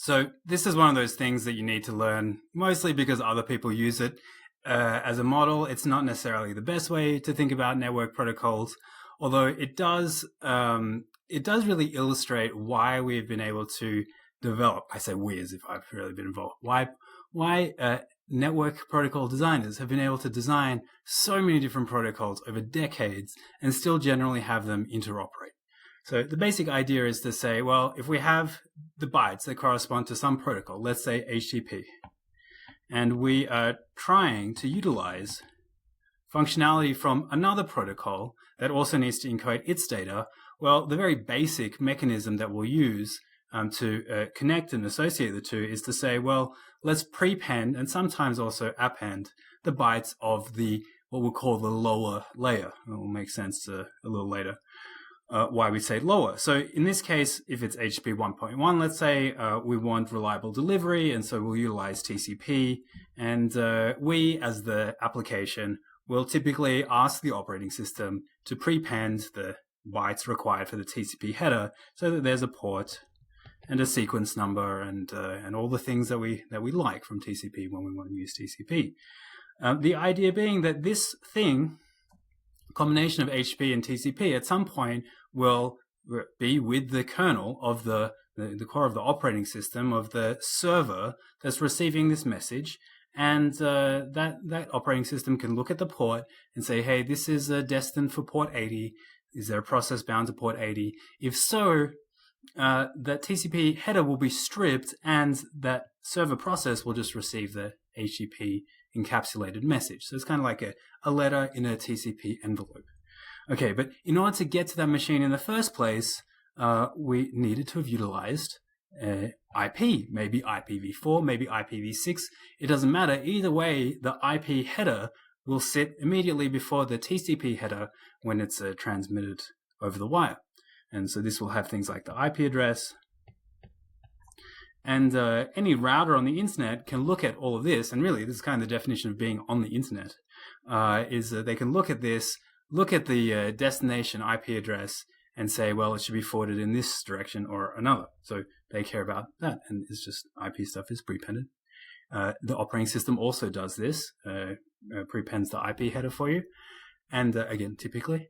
So this is one of those things that you need to learn, mostly because other people use it as a model. It's not necessarily the best way to think about network protocols, although it does really illustrate why we've been able to develop. I say we as if I've really been involved. Why network protocol designers have been able to design so many different protocols over decades and still generally have them interoperate. So the basic idea is to say, well, if we have the bytes that correspond to some protocol, let's say HTTP, and we are trying to utilize functionality from another protocol that also needs to encode its data, well, the very basic mechanism that we'll use to connect and associate the two is to say, well, let's prepend and sometimes also append the bytes of the what we'll call the lower layer. It will make sense a little later. Why we say lower. So in this case, if it's HTTP 1.1, let's say we want reliable delivery, and so we'll utilize TCP, and we, as the application, will typically ask the operating system to prepend the bytes required for the TCP header, so that there's a port and a sequence number and all the things that we like from TCP when we want to use TCP. The idea being that this thing, combination of HTTP and TCP, at some point will be with the kernel of the core of the operating system of the server that's receiving this message, and that operating system can look at the port and say, hey, this is destined for port 80. Is there a process bound to port 80? If so, that TCP header will be stripped, and that server process will just receive the HTTP encapsulated message. So it's kind of like a letter in a TCP envelope. Okay, but in order to get to that machine in the first place, we needed to have utilized IP, maybe IPv4, maybe IPv6. It doesn't matter. Either way, the IP header will sit immediately before the TCP header when it's transmitted over the wire. And so this will have things like the IP address. And any router on the internet can look at all of this, and really this is kind of the definition of being on the internet, is that they can look at this, look at the destination IP address and say, well, it should be forwarded in this direction or another. So they care about that, and it's just IP stuff is prepended. The operating system also does this, prepends the IP header for you, and again, typically.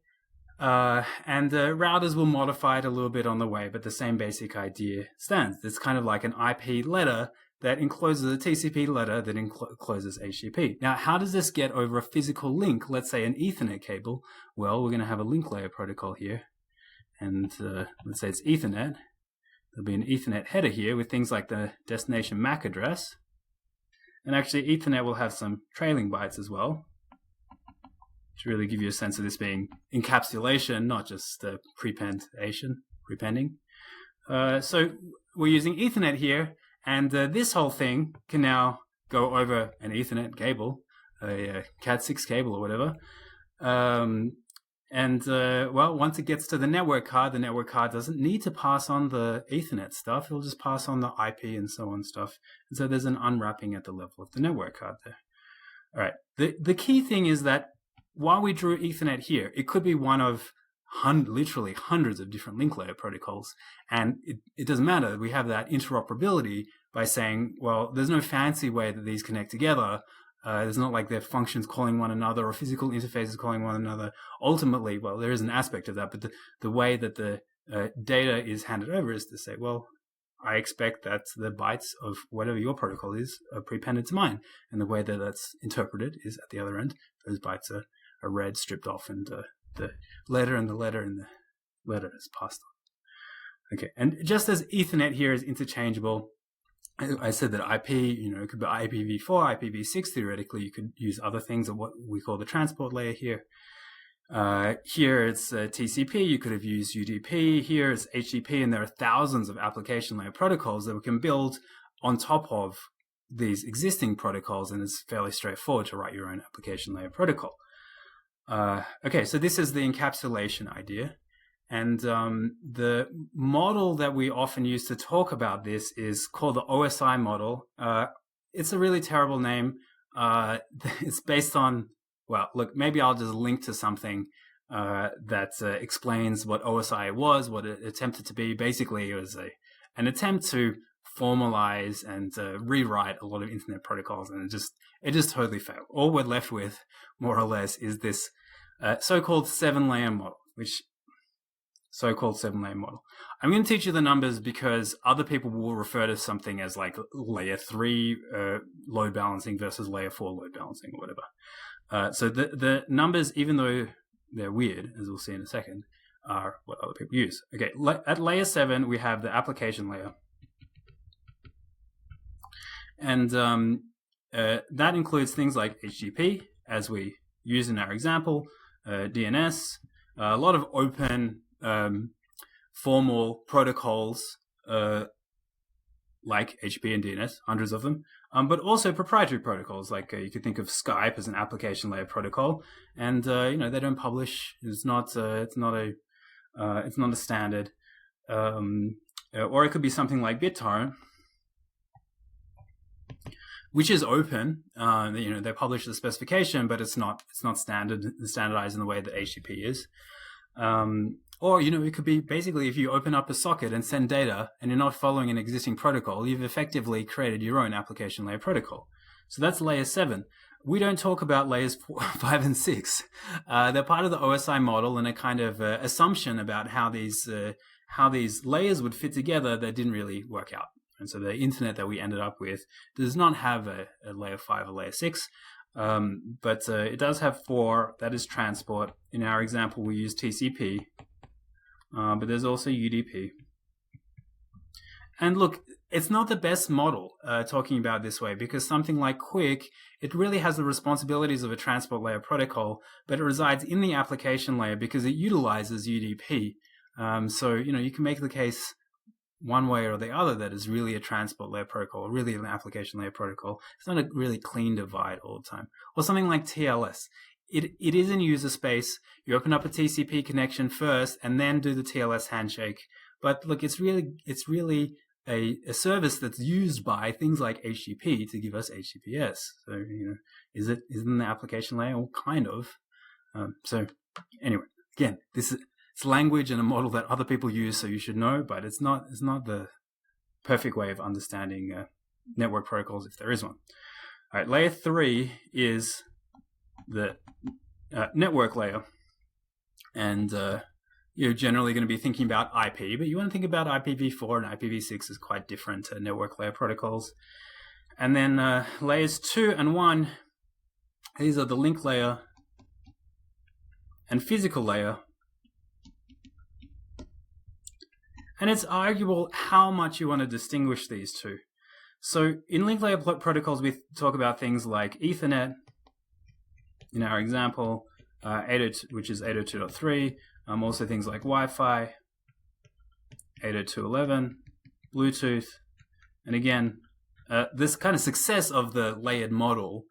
Routers will modify it a little bit on the way, but the same basic idea stands. It's kind of like an IP letter that encloses a TCP letter that encloses HTTP. Now, how does this get over a physical link? Let's say an Ethernet cable. Well, we're going to have a link layer protocol here. And let's say it's Ethernet. There'll be an Ethernet header here with things like the destination MAC address. And actually, Ethernet will have some trailing bytes as well, to really give you a sense of this being encapsulation, not just prepending. So we're using Ethernet here, and this whole thing can now go over an Ethernet cable, a Cat6 cable or whatever. Well, once it gets to the network card doesn't need to pass on the Ethernet stuff. It'll just pass on the IP and so on stuff. And so there's an unwrapping at the level of the network card there. All right. The key thing is that while we drew Ethernet here, it could be one of literally hundreds of different link layer protocols. And it doesn't matter. We have that interoperability by saying, well, there's no fancy way that these connect together. There's not like they're functions calling one another or physical interfaces calling one another. Ultimately, well, there is an aspect of that, but the way that the data is handed over is to say, well, I expect that the bytes of whatever your protocol is are prepended to mine. And the way that that's interpreted is at the other end, those bytes are read, stripped off, and the letter and the letter and the letter is passed on. Okay, and just as Ethernet here is interchangeable, I said that IP, it could be IPv4, IPv6. Theoretically, you could use other things of what we call the transport layer here. Here it's TCP. You could have used UDP. Here it's HTTP, and there are thousands of application layer protocols that we can build on top of these existing protocols, and it's fairly straightforward to write your own application layer protocol. Okay, so this is the encapsulation idea. And the model that we often use to talk about this is called the OSI model. It's a really terrible name. It's based on, well, look, maybe I'll just link to something that explains what OSI was, what it attempted to be. Basically, it was an attempt to formalize and rewrite a lot of internet protocols, and it just totally failed. All we're left with, more or less, is this so-called 7-layer model, I'm going to teach you the numbers because other people will refer to something as like layer 3 load balancing versus layer 4 load balancing or whatever. So the numbers, even though they're weird, as we'll see in a second, are what other people use. Okay, at layer 7, we have the application layer. And that includes things like HTTP, as we use in our example, DNS, a lot of open formal protocols like HTTP and DNS, hundreds of them, but also proprietary protocols like you could think of Skype as an application layer protocol, and they don't publish. It's not a standard, or it could be something like BitTorrent, which is open. They publish the specification, but it's not standardized in the way that HTTP is. Or, it could be basically if you open up a socket and send data and you're not following an existing protocol, you've effectively created your own application layer protocol. So that's layer 7. We don't talk about layers 5 and 6. They're part of the OSI model and a kind of assumption about how these layers would fit together that didn't really work out. And so the internet that we ended up with does not have a layer 5 or layer 6. But it does have 4. That is transport. In our example, we use TCP, but there's also UDP. And look, it's not the best model talking about this way, because something like QUIC, it really has the responsibilities of a transport layer protocol, but it resides in the application layer because it utilizes UDP. So you can make the case one way or the other that is really a transport layer protocol, really an application layer protocol. It's not a really clean divide all the time. Or something like TLS. It is in user space. You open up a TCP connection first and then do the TLS handshake. But look, it's really a service that's used by things like HTTP to give us HTTPS. So, isn't the application layer? Well, kind of. So anyway, again, it's language and a model that other people use, so you should know, but it's not the perfect way of understanding network protocols, if there is one. All right, layer 3 is the network layer, and you're generally going to be thinking about IP, but you want to think about IPv4 and IPv6 as quite different network layer protocols. And then layers 2 and 1, these are the link layer and physical layer. And it's arguable how much you want to distinguish these two. So in link layer protocols, we talk about things like Ethernet, in our example, 802, which is 802.3, also things like Wi-Fi, 802.11, Bluetooth. And again, this kind of success of the layered model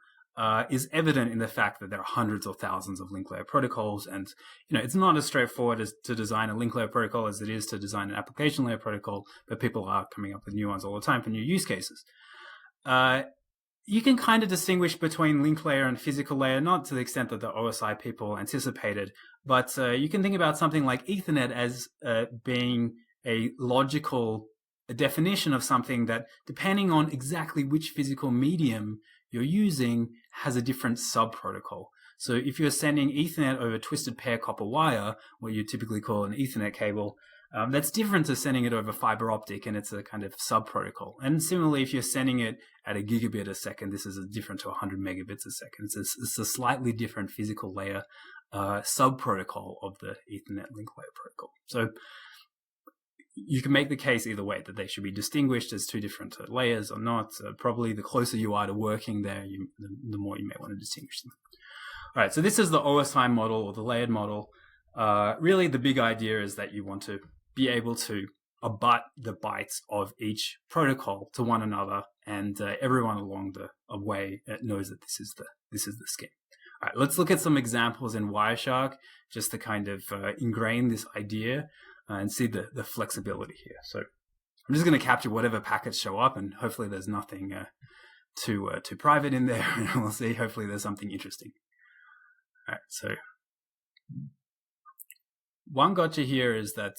is evident in the fact that there are hundreds or thousands of link layer protocols, and it's not as straightforward as to design a link layer protocol as it is to design an application layer protocol, but people are coming up with new ones all the time for new use cases. You can kind of distinguish between link layer and physical layer, not to the extent that the OSI people anticipated, but you can think about something like Ethernet as being a logical definition of something that, depending on exactly which physical medium you're using, has a different sub-protocol. So if you're sending Ethernet over twisted pair copper wire, what you typically call an Ethernet cable, that's different to sending it over fiber optic, and it's a kind of sub-protocol. And similarly, if you're sending it at a gigabit a second, this is different to 100 megabits a second. It's a slightly different physical layer sub-protocol of the Ethernet link layer protocol. So you can make the case either way, that they should be distinguished as two different layers or not. Probably the closer you are to working there, the more you may want to distinguish them. All right, so this is the OSI model, or the layered model. Really, the big idea is that you want to be able to abut the bytes of each protocol to one another, and everyone along the way knows that this is the scheme. All right, let's look at some examples in Wireshark just to kind of ingrain this idea and see the flexibility here. So I'm just going to capture whatever packets show up, and hopefully there's nothing too private in there, and we'll see. Hopefully there's something interesting. All right, so one gotcha here is that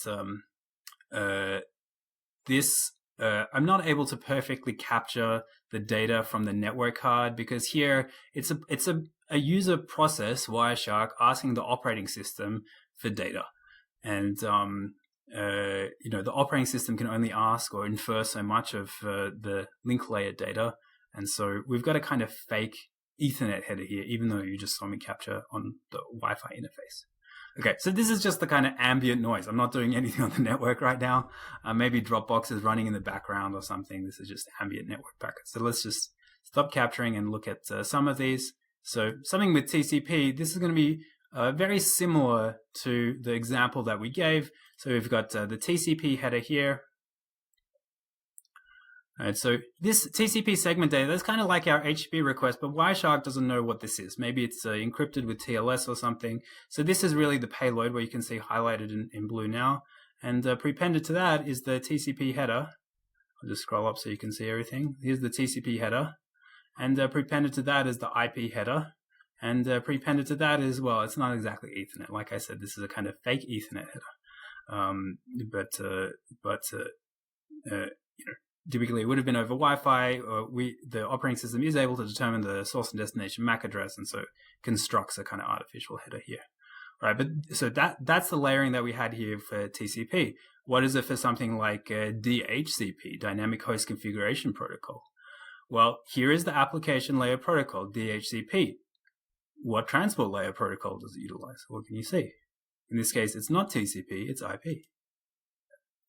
this I'm not able to perfectly capture the data from the network card, because here it's a user process, Wireshark, asking the operating system for data. And the operating system can only ask or infer so much of the link layer data. And so we've got a kind of fake Ethernet header here, even though you just saw me capture on the Wi-Fi interface. Okay, so this is just the kind of ambient noise. I'm not doing anything on the network right now. Maybe Dropbox is running in the background or something. This is just ambient network packets. So let's just stop capturing and look at some of these. So something with TCP, this is going to be very similar to the example that we gave. So we've got the TCP header here. All right, so this TCP segment data, that's kind of like our HTTP request, but Wireshark doesn't know what this is. Maybe it's encrypted with TLS or something. So this is really the payload, where you can see highlighted in blue now. And prepended to that is the TCP header. I'll just scroll up so you can see everything. Here's the TCP header. And prepended to that is the IP header. And prepended to that is, well, it's not exactly Ethernet. Like I said, this is a kind of fake Ethernet header. Typically, it would have been over Wi-Fi. The operating system is able to determine the source and destination MAC address, and so constructs a kind of artificial header here, right? But so that's the layering that we had here for TCP. What is it for something like DHCP, Dynamic Host Configuration Protocol? Well, here is the application layer protocol, DHCP. What transport layer protocol does it utilize? What can you see? In this case, it's not TCP, it's IP.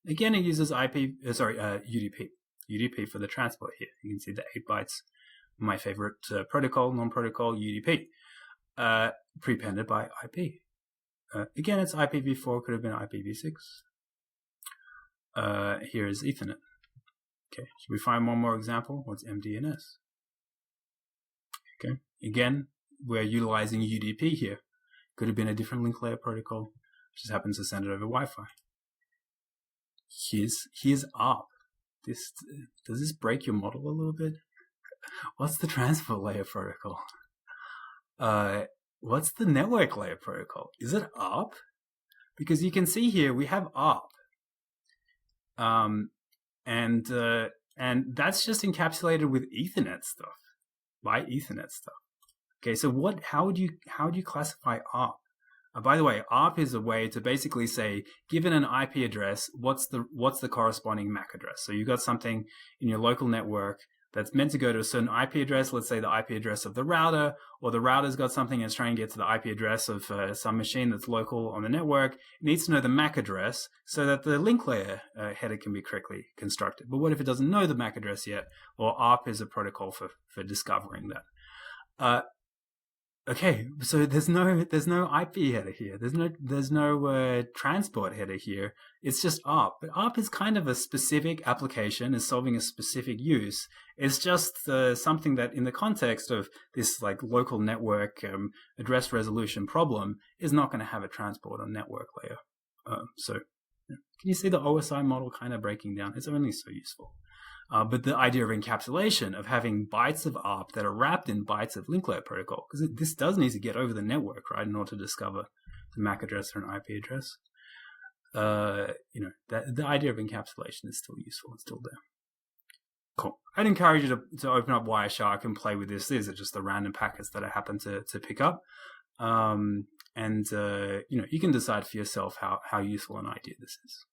Again, it uses UDP. UDP for the transport here. You can see the 8 bytes. My favorite protocol, non-protocol, UDP. Prepended by IP. Again, it's IPv4, could have been IPv6. Here is Ethernet. Okay, should we find one more example? What's MDNS? Okay, again, we're utilizing UDP here. Could have been a different link layer protocol. Just happens to send it over Wi-Fi. Here's ARP. Does this break your model a little bit? What's the transport layer protocol? What's the network layer protocol? Is it ARP? Because you can see here we have ARP, and that's just encapsulated with Ethernet stuff, by Ethernet stuff. Okay, so how would you classify ARP? By the way, ARP is a way to basically say, given an IP address, what's the corresponding MAC address? So you've got something in your local network that's meant to go to a certain IP address, let's say the IP address of the router, or the router's got something and it's trying to get to the IP address of some machine that's local on the network. It needs to know the MAC address so that the link layer header can be correctly constructed. But what if it doesn't know the MAC address yet? Well, ARP is a protocol for discovering that. Okay, so there's no IP header here. There's no transport header here. It's just ARP. But ARP is kind of a specific application, is solving a specific use. It's just something that, in the context of this like local network address resolution problem, is not going to have a transport or network layer. So can you see the OSI model kind of breaking down? It's only so useful. But the idea of encapsulation, of having bytes of ARP that are wrapped in bytes of link layer protocol, because this does need to get over the network, right, in order to discover the MAC address or an IP address. The idea of encapsulation is still useful. It's still there. Cool. I'd encourage you to open up Wireshark and play with this. These are just the random packets that I happen to pick up. You can decide for yourself how useful an idea this is.